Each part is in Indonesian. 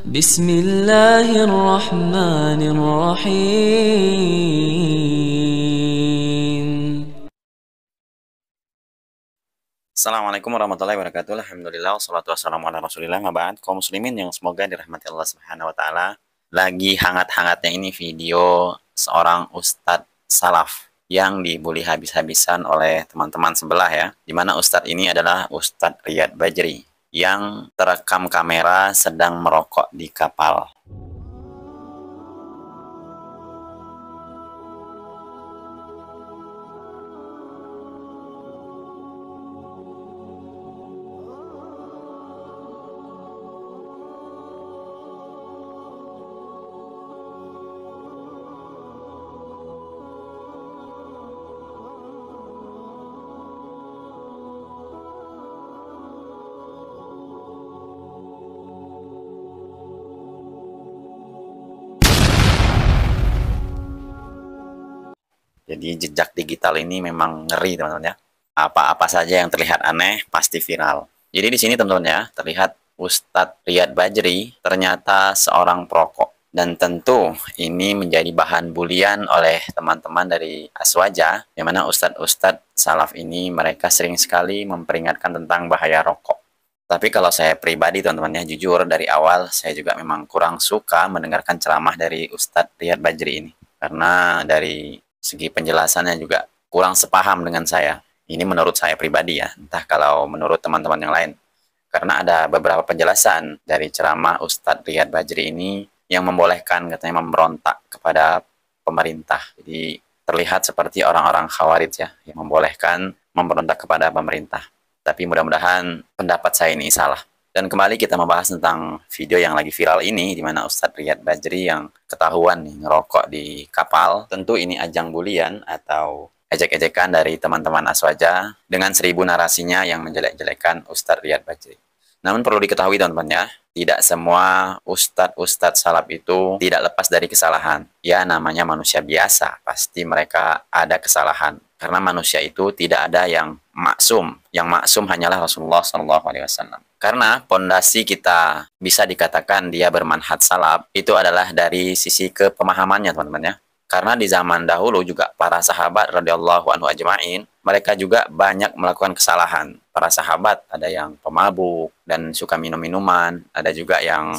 Bismillahirrahmanirrahim. Assalamualaikum warahmatullahi wabarakatuh. Alhamdulillah wassalatu wassalamu ala Rasulillah. Maba'ad, kaum muslimin yang semoga dirahmati Allah Subhanahu wa taala. Lagi hangat-hangatnya ini video seorang ustadz salaf yang dibully habis-habisan oleh teman-teman sebelah ya. Dimana ustadz ini adalah Ustadz Riyad Bajri yang terekam kamera sedang merokok di kapal. Jadi jejak digital ini memang ngeri teman-teman ya. Apa-apa saja yang terlihat aneh pasti viral. Jadi di sini teman-teman ya, terlihat Ustadz Riyad Bajri ternyata seorang perokok. Dan tentu ini menjadi bahan bulian oleh teman-teman dari Aswaja, yang mana Ustadz-Ustadz salaf ini mereka sering sekali memperingatkan tentang bahaya rokok. Tapi kalau saya pribadi teman-teman ya, jujur dari awal saya juga memang kurang suka mendengarkan ceramah dari Ustadz Riyad Bajri ini. Karena dari segi penjelasannya juga kurang sepaham dengan saya. Ini menurut saya pribadi ya, entah kalau menurut teman-teman yang lain. Karena ada beberapa penjelasan dari ceramah Ustadz Riyad Bajri ini yang membolehkan katanya memberontak kepada pemerintah. Jadi terlihat seperti orang-orang Khawarij ya, yang membolehkan memberontak kepada pemerintah. Tapi mudah-mudahan pendapat saya ini salah. Dan kembali kita membahas tentang video yang lagi viral ini, di mana Ustadz Riyad Bajri yang ketahuan nih ngerokok di kapal. Tentu ini ajang bulian atau ejek-ejekan dari teman-teman Aswaja dengan 1000 narasinya yang menjelek-jelekan Ustadz Riyad Bajri. Namun perlu diketahui teman-teman ya, tidak semua ustadz-ustadz salaf itu tidak lepas dari kesalahan. Ya namanya manusia biasa, pasti mereka ada kesalahan. Karena manusia itu tidak ada yang maksum. Yang maksum hanyalah Rasulullah SAW. Karena pondasi kita bisa dikatakan dia bermanhaj salaf itu adalah dari sisi kepemahamannya teman-teman ya. Karena di zaman dahulu juga para sahabat radhiyallahu anhu ajma'in, mereka juga banyak melakukan kesalahan. Para sahabat ada yang pemabuk dan suka minum-minuman, ada juga yang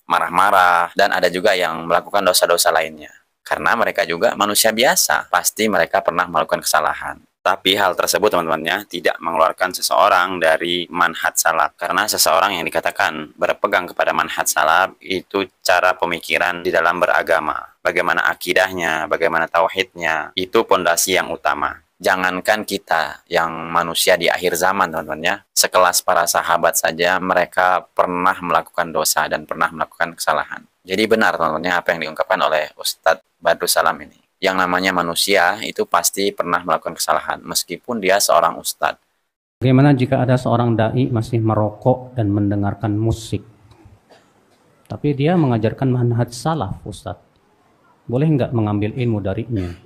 marah-marah, dan ada juga yang melakukan dosa-dosa lainnya. Karena mereka juga manusia biasa, pasti mereka pernah melakukan kesalahan. Tapi hal tersebut teman-temannya tidak mengeluarkan seseorang dari manhaj salaf. Karena seseorang yang dikatakan berpegang kepada manhaj salaf itu cara pemikiran di dalam beragama. Bagaimana akidahnya, bagaimana tauhidnya, itu pondasi yang utama. Jangankan kita yang manusia di akhir zaman teman-teman ya, sekelas para sahabat saja mereka pernah melakukan dosa dan pernah melakukan kesalahan. Jadi benar teman-teman apa yang diungkapkan oleh Ustadz Badrus Salam ini. Yang namanya manusia itu pasti pernah melakukan kesalahan, meskipun dia seorang ustadz. Bagaimana jika ada seorang da'i masih merokok dan mendengarkan musik? Tapi dia mengajarkan manhaj salaf, Ustadz. Boleh nggak mengambil ilmu darinya?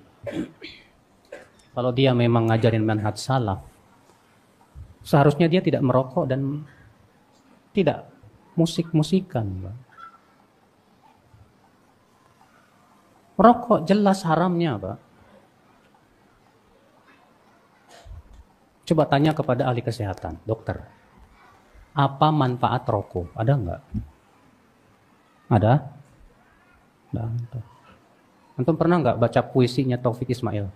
Kalau dia memang ngajarin manhaj salaf, seharusnya dia tidak merokok dan tidak musik-musikan, Pak. Merokok jelas haramnya, Pak. Coba tanya kepada ahli kesehatan, dokter. Apa manfaat rokok? Ada nggak? Ada? Ada. Antum pernah nggak baca puisinya Taufik Ismail?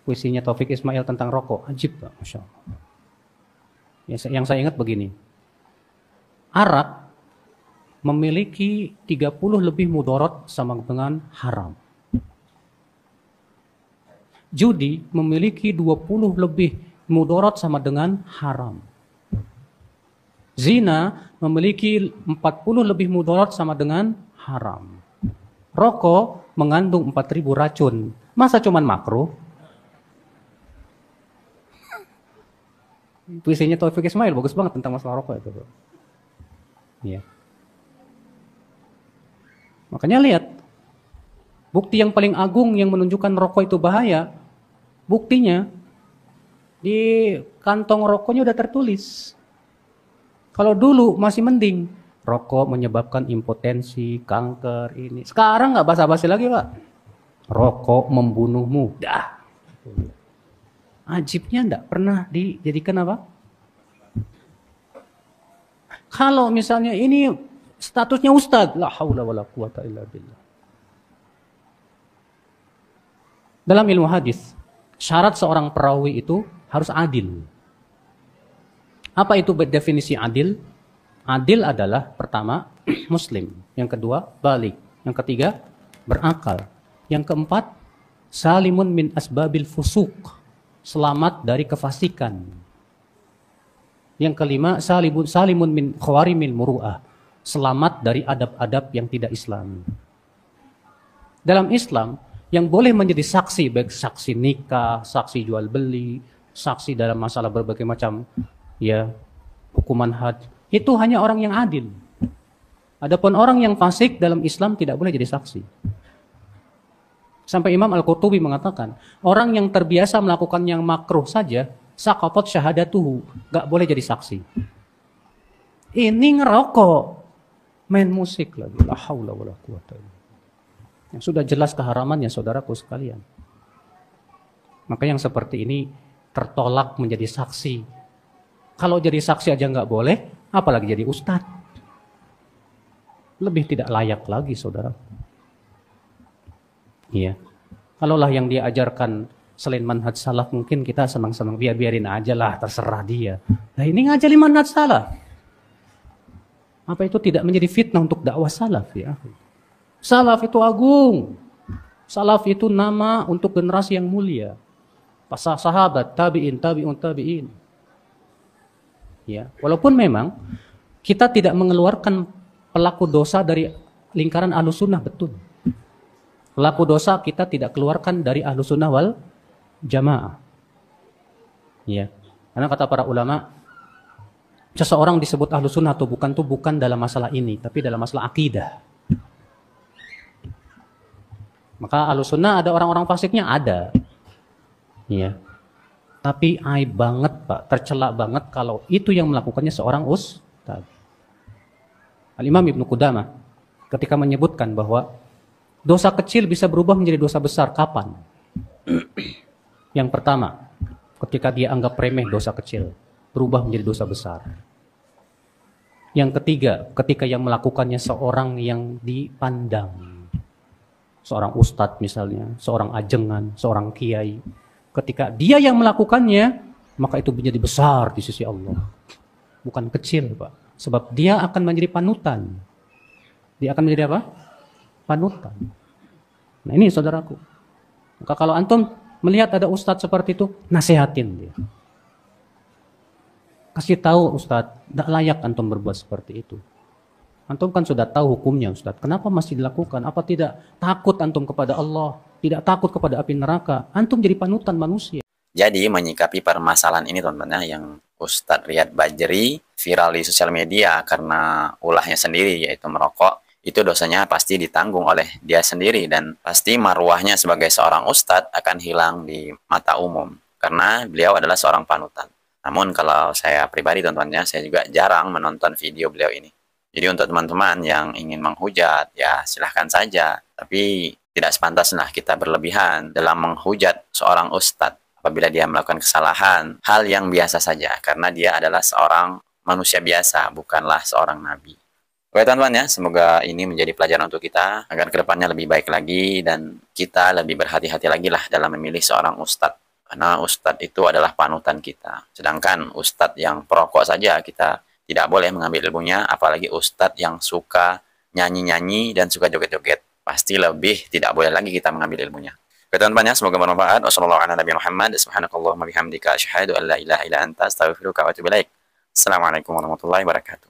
Puisinya Taufik Ismail tentang rokok. Ajib, Pak. Masya Allah. Yang saya ingat begini. Arak memiliki 30 lebih mudarat sama dengan haram. Judi memiliki 20 lebih mudarat sama dengan haram. Zina memiliki 40 lebih mudarat sama dengan haram. Rokok mengandung 4000 racun. Masa cuman makruh? Puisinya Taufik Ismail bagus banget tentang masalah rokok itu. Iya. Makanya lihat, bukti yang paling agung yang menunjukkan rokok itu bahaya, buktinya di kantong rokoknya udah tertulis Kalau dulu masih mending, rokok menyebabkan impotensi, kanker, ini. Sekarang nggak basa-basi lagi, Pak. Rokok membunuhmu. Dah. Ajibnya nggak pernah dijadikan apa? Kalau misalnya ini statusnya ustadz, la haula wala quwata illa billah. Dalam ilmu hadis, syarat seorang perawi itu harus adil. Apa itu definisi adil? Adil adalah pertama, muslim. Yang kedua, balik. Yang ketiga, berakal. Yang keempat, salimun min asbabil fusuk. Selamat dari kefasikan. Yang kelima, salimun min khawarimil muru'ah. Selamat dari adab-adab yang tidak Islam. Dalam Islam, yang boleh menjadi saksi, baik saksi nikah, saksi jual beli, saksi dalam masalah berbagai macam ya hukuman had, itu hanya orang yang adil. Adapun orang yang fasik dalam Islam tidak boleh jadi saksi. Sampai Imam Al-Qurtubi mengatakan, orang yang terbiasa melakukan yang makruh saja, saqatat syahadatuhu, gak boleh jadi saksi. Ini ngerokok, main musik lagi, la haula wala quwata illa billah. Yang sudah jelas keharamannya, saudaraku sekalian. Maka yang seperti ini tertolak menjadi saksi. Kalau jadi saksi aja nggak boleh, apalagi jadi ustadz. Lebih tidak layak lagi, saudara. Iya. Kalaulah yang dia ajarkan selain manhaj salaf, mungkin kita senang-senang, biarin aja lah, terserah dia. Nah ini ngajarin manhaj salaf. Apa itu tidak menjadi fitnah untuk dakwah salaf ya? Salaf itu agung. Salaf itu nama untuk generasi yang mulia. Para sahabat, tabi'in, tabi'un, tabi'in. Ya, walaupun memang kita tidak mengeluarkan pelaku dosa dari lingkaran Ahlussunnah, betul. Pelaku dosa kita tidak keluarkan dari Ahlussunnah wal Jamaah. Ya. Karena kata para ulama, seseorang disebut Ahlussunnah atau bukan dalam masalah ini, tapi dalam masalah akidah. Maka Ahlussunnah ada orang-orang fasiknya, ada. Ya. Tapi aib banget, Pak, tercela banget kalau itu yang melakukannya seorang ustaz. Al-Imam Ibnu Qudamah ketika menyebutkan bahwa dosa kecil bisa berubah menjadi dosa besar kapan? Yang pertama, ketika dia anggap remeh dosa kecil, berubah menjadi dosa besar. Yang ketiga, ketika yang melakukannya seorang yang dipandang. Seorang ustadz misalnya, seorang ajengan, seorang kiai. Ketika dia yang melakukannya, maka itu menjadi besar di sisi Allah. Bukan kecil, Pak. Sebab dia akan menjadi panutan. Dia akan menjadi apa? Panutan. Nah ini saudaraku. Maka kalau antum melihat ada ustadz seperti itu, nasihatin dia. Kasih tahu ustadz, tidak layak antum berbuat seperti itu. Antum kan sudah tahu hukumnya ustadz. Kenapa masih dilakukan? Apa tidak takut antum kepada Allah? Tidak takut kepada api neraka? Antum jadi panutan manusia. Jadi menyikapi permasalahan ini teman-teman yang Ustadz Riyad Bajri viral di sosial media karena ulahnya sendiri yaitu merokok, itu dosanya pasti ditanggung oleh dia sendiri dan pasti marwahnya sebagai seorang ustadz akan hilang di mata umum karena beliau adalah seorang panutan. Namun kalau saya pribadi teman-teman, saya juga jarang menonton video beliau ini. Jadi untuk teman-teman yang ingin menghujat, ya silahkan saja. Tapi tidak sepantasnya kita berlebihan dalam menghujat seorang ustadz apabila dia melakukan kesalahan. Hal yang biasa saja, karena dia adalah seorang manusia biasa, bukanlah seorang nabi. Oke teman-teman ya, semoga ini menjadi pelajaran untuk kita, agar kedepannya lebih baik lagi, dan kita lebih berhati-hati lagi lah dalam memilih seorang ustadz. Karena ustadz itu adalah panutan kita. Sedangkan ustadz yang perokok saja kita tidak boleh mengambil ilmunya, apalagi ustadz yang suka nyanyi-nyanyi dan suka joget-joget. Pasti lebih tidak boleh lagi kita mengambil ilmunya. Oke teman-teman ya, semoga bermanfaat. Wassalamualaikum warahmatullahi wabarakatuh.